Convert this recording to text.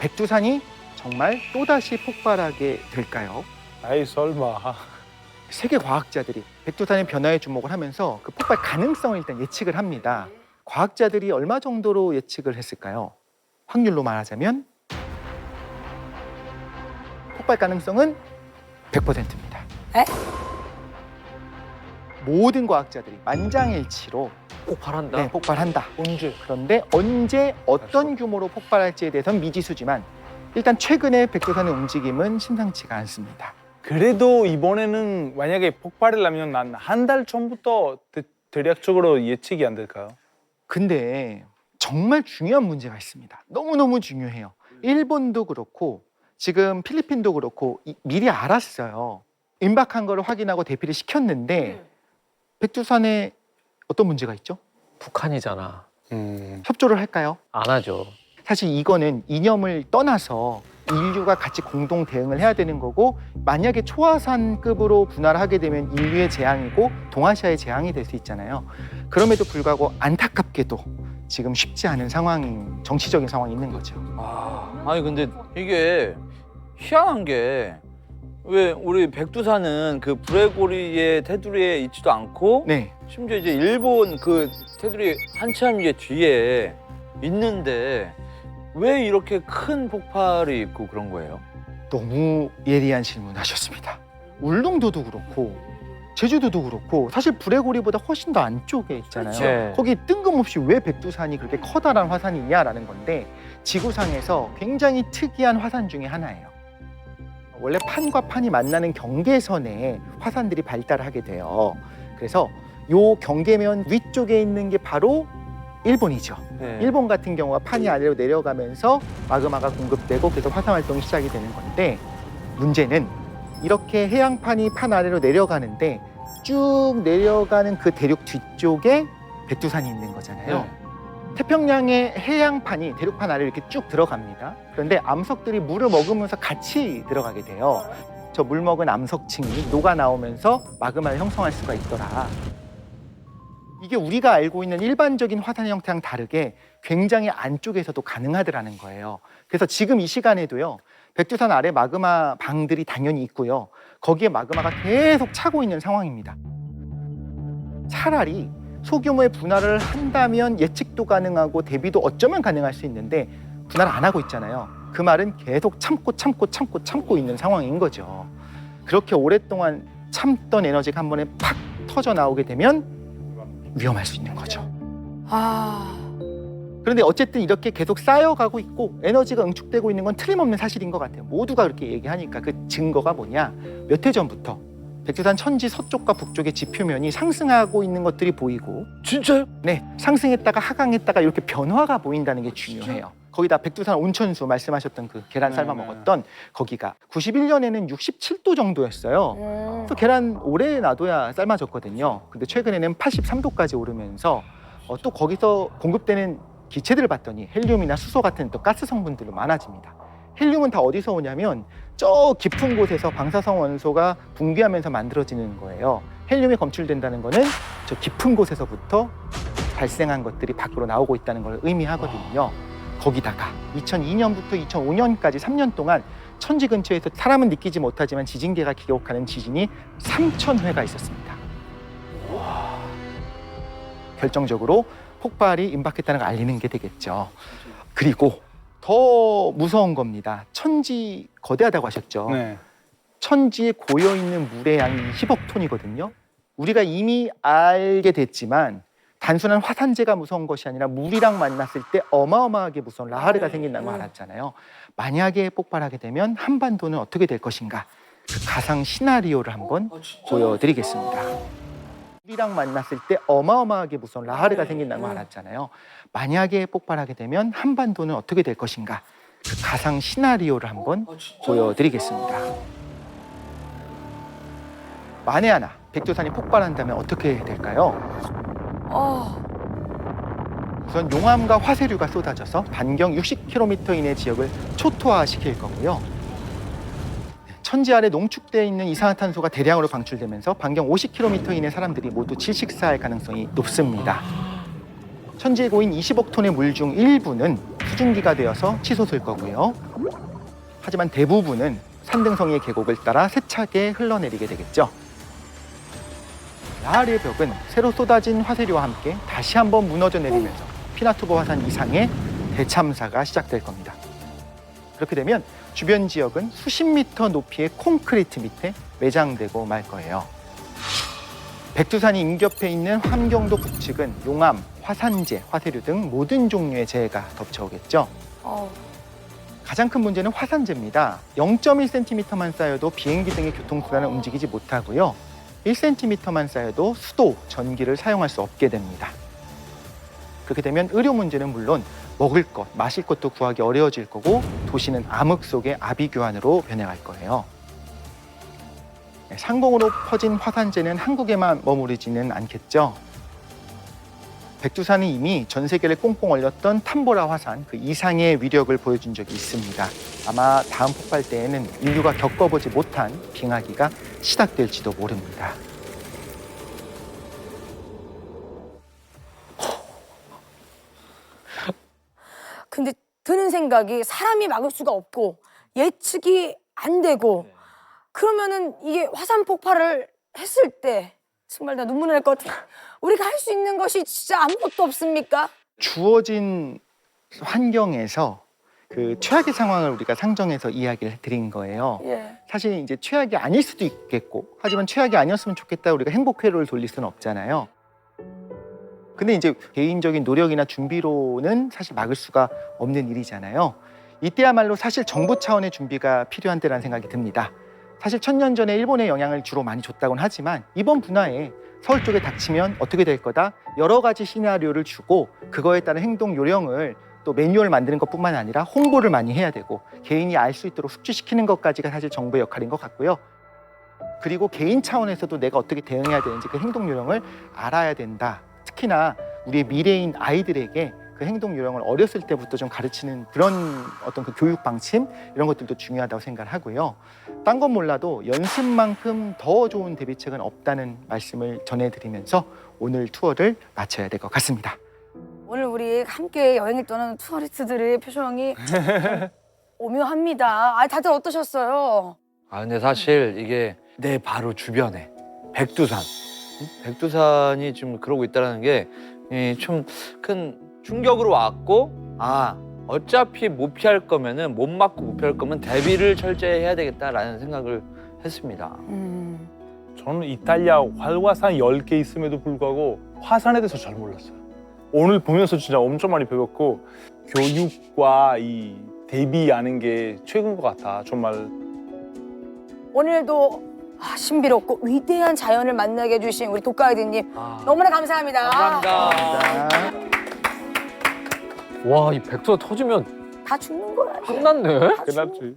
백두산이 정말 또다시 폭발하게 될까요? 아이 설마. 세계 과학자들이 백두산의 변화에 주목을 하면서 그 폭발 가능성을 일단 예측을 합니다. 과학자들이 얼마 정도로 예측을 했을까요? 확률로 말하자면 폭발 가능성은 100%입니다. 에? 모든 과학자들이 만장일치로 폭발한다. 네, 폭발한다. 언제? 그런데 언제 어떤 규모로 폭발할지에 대해서는 미지수지만 일단 최근에 백두산의 움직임은 심상치가 않습니다. 그래도 이번에는 만약에 폭발을 하면 난 한 달 전부터 대략적으로 예측이 안 될까요? 근데 정말 중요한 문제가 있습니다. 너무너무 중요해요. 일본도 그렇고 지금 필리핀도 그렇고 미리 알았어요. 임박한 거를 확인하고 대피를 시켰는데 백두산에 어떤 문제가 있죠? 북한이잖아. 협조를 할까요? 안 하죠. 사실 이거는 이념을 떠나서 인류가 같이 공동 대응을 해야 되는 거고 만약에 초화산급으로 분화를 하게 되면 인류의 재앙이고 동아시아의 재앙이 될 수 있잖아요. 그럼에도 불구하고 안타깝게도 지금 쉽지 않은 상황인 정치적인 상황이 있는 거죠. 아니 근데 이게 희한한 게 왜 우리 백두산은 그 브레고리의 테두리에 있지도 않고 네, 심지어 이제 일본 그 테두리 한참 이제 뒤에 있는데 왜 이렇게 큰 폭발이 있고 그런 거예요? 너무 예리한 질문하셨습니다. 울릉도도 그렇고 제주도도 그렇고 사실 브레고리보다 훨씬 더 안쪽에 있잖아요. 네. 거기 뜬금없이 왜 백두산이 그렇게 커다란 화산이냐라는 건데 지구상에서 굉장히 특이한 화산 중에 하나예요. 원래 판과 판이 만나는 경계선에 화산들이 발달하게 돼요. 그래서 요 경계면 위쪽에 있는 게 바로 일본이죠. 네. 일본 같은 경우가 판이 아래로 내려가면서 마그마가 공급되고 그래서 화산 활동이 시작이 되는 건데 문제는 이렇게 해양판이 판 아래로 내려가는데 쭉 내려가는 그 대륙 뒤쪽에 백두산이 있는 거잖아요. 태평양의 해양판이 대륙판 아래로 이렇게 쭉 들어갑니다. 그런데 암석들이 물을 먹으면서 같이 들어가게 돼요. 저 물 먹은 암석층이 녹아 나오면서 마그마를 형성할 수가 있더라. 이게 우리가 알고 있는 일반적인 화산 형태랑 다르게 굉장히 안쪽에서도 가능하더라는 거예요. 그래서 지금 이 시간에도요. 백두산 아래 마그마 방들이 당연히 있고요. 거기에 마그마가 계속 차고 있는 상황입니다. 차라리 소규모의 분할을 한다면 예측도 가능하고 대비도 어쩌면 가능할 수 있는데 분할을 안 하고 있잖아요. 그 말은 계속 참고 있는 상황인 거죠. 그렇게 오랫동안 참던 에너지가 한 번에 팍 터져 나오게 되면 위험할 수 있는 거죠. 그런데 어쨌든 이렇게 계속 쌓여가고 있고 에너지가 응축되고 있는 건 틀림없는 사실인 것 같아요. 모두가 그렇게 얘기하니까 그 증거가 뭐냐? 몇 해 전부터 백두산 천지 서쪽과 북쪽의 지표면이 상승하고 있는 것들이 보이고 진짜요? 네, 상승했다가 하강했다가 이렇게 변화가 보인다는 게 중요해요. 거기다 백두산 온천수 말씀하셨던 그 계란 삶아 먹었던 거기가 91년에는 67도 정도였어요. 또 계란 오래 놔둬야 삶아졌거든요. 근데 최근에는 83도까지 오르면서 또 거기서 공급되는 기체들을 봤더니 헬륨이나 수소 같은 또 가스 성분들도 많아집니다. 헬륨은 다 어디서 오냐면 저 깊은 곳에서 방사성 원소가 붕괴하면서 만들어지는 거예요. 헬륨이 검출된다는 거는 저 깊은 곳에서부터 발생한 것들이 밖으로 나오고 있다는 걸 의미하거든요. 거기다가 2002년부터 2005년까지 3년 동안 천지 근처에서 사람은 느끼지 못하지만 지진계가 기록하는 지진이 3,000회가 있었습니다. 결정적으로 폭발이 임박했다는 걸 알리는 게 되겠죠. 그리고 더 무서운 겁니다. 천지 거대하다고 하셨죠. 네. 천지에 고여있는 물의 양이 20억 톤이거든요. 우리가 이미 알게 됐지만 단순한 화산재가 무서운 것이 아니라 물이랑 만났을 때 어마어마하게 무서운 라하르가 생긴다는 걸 알았잖아요. 만약에 폭발하게 되면 한반도는 어떻게 될 것인가? 그 가상 시나리오를 한번 보여드리겠습니다. 물이랑 만났을 때 어마어마하게 무서운 라하르가 생긴다는 걸 알았잖아요. 만약에 폭발하게 되면 한반도는 어떻게 될 것인가? 그 가상 시나리오를 한번 보여드리겠습니다. 만에 하나 백두산이 폭발한다면 어떻게 될까요? 우선 용암과 화쇄류가 쏟아져서 반경 60km 이내 지역을 초토화시킬 거고요. 천지 아래 농축되어 있는 이산화탄소가 대량으로 방출되면서 반경 50km 이내 사람들이 모두 질식사할 가능성이 높습니다. 천지에 고인 20억 톤의 물 중 일부는 수증기가 되어서 치솟을 거고요. 하지만 대부분은 산등성이의 계곡을 따라 세차게 흘러내리게 되겠죠. 야할의 벽은 새로 쏟아진 화쇄류와 함께 다시 한번 무너져 내리면서 피나투보 화산 이상의 대참사가 시작될 겁니다. 그렇게 되면 주변 지역은 수십 미터 높이의 콘크리트 밑에 매장되고 말 거예요. 백두산이 인접해 있는 함경도 북측은 용암, 화산재, 화쇄류 등 모든 종류의 재해가 덮쳐오겠죠. 가장 큰 문제는 화산재입니다. 0.1cm만 쌓여도 비행기 등의 교통수단은 움직이지 못하고요. 1cm만 쌓여도 수도, 전기를 사용할 수 없게 됩니다. 그렇게 되면 의료 문제는 물론 먹을 것, 마실 것도 구하기 어려워질 거고 도시는 암흑 속의 아비규환으로 변해갈 거예요. 상공으로 퍼진 화산재는 한국에만 머무르지는 않겠죠. 백두산이 이미 전 세계를 꽁꽁 얼렸던 탐보라 화산 그 이상의 위력을 보여준 적이 있습니다. 아마 다음 폭발 때에는 인류가 겪어보지 못한 빙하기가 시작될지도 모릅니다. 근데 드는 생각이 사람이 막을 수가 없고 예측이 안 되고 그러면은 이게 화산 폭발을 했을 때 정말 나 눈물 날 것 같아. 우리가 할 수 있는 것이 진짜 아무것도 없습니까? 주어진 환경에서 그 최악의 상황을 우리가 상정해서 이야기를 드린 거예요. 예. 사실 이제 최악이 아닐 수도 있겠고, 하지만 최악이 아니었으면 좋겠다 우리가 행복 회로를 돌릴 수는 없잖아요. 근데 이제 개인적인 노력이나 준비로는 사실 막을 수가 없는 일이잖아요. 이때야말로 사실 정부 차원의 준비가 필요한 때라는 생각이 듭니다. 사실 1000년 전에 일본의 영향을 주로 많이 줬다고는 하지만 이번 분화에 서울 쪽에 닥치면 어떻게 될 거다 여러 가지 시나리오를 주고 그거에 따른 행동 요령을 또 매뉴얼을 만드는 것뿐만 아니라 홍보를 많이 해야 되고 개인이 알 수 있도록 숙지시키는 것까지가 사실 정부의 역할인 것 같고요. 그리고 개인 차원에서도 내가 어떻게 대응해야 되는지 그 행동 요령을 알아야 된다. 특히나 우리의 미래인 아이들에게 그 행동 요령을 어렸을 때부터 좀 가르치는 그런 어떤 그 교육 방침 이런 것들도 중요하다고 생각을 하고요. 딴 건 몰라도 연습만큼 더 좋은 대비책은 없다는 말씀을 전해드리면서 오늘 투어를 마쳐야 될 것 같습니다. 오늘 우리 함께 여행을 떠나는 투어리스트들의 표정이 좀 오묘합니다. 아, 다들 어떠셨어요? 아 근데 사실 이게 내 바로 주변에 백두산, 백두산이 지금 그러고 있다는 게 좀 큰 충격으로 왔고 아 어차피 못 피할 거면은 못 맞고 못 피할 거면 대비를 철저히 해야 되겠다라는 생각을 했습니다. 저는 이탈리아 활화산 10개 있음에도 불구하고 화산에 대해서 잘 몰랐어요. 오늘 보면서 진짜 엄청 많이 배웠고 교육과 이 대비하는 게 최고인 것 같아, 정말. 오늘도 신비롭고 위대한 자연을 만나게 해주신 우리 독가이드님 너무나 감사합니다. 감사합니다. 와, 이 백두산 터지면 다 죽는 거야. 끝났네. 다 죽는 끝났지.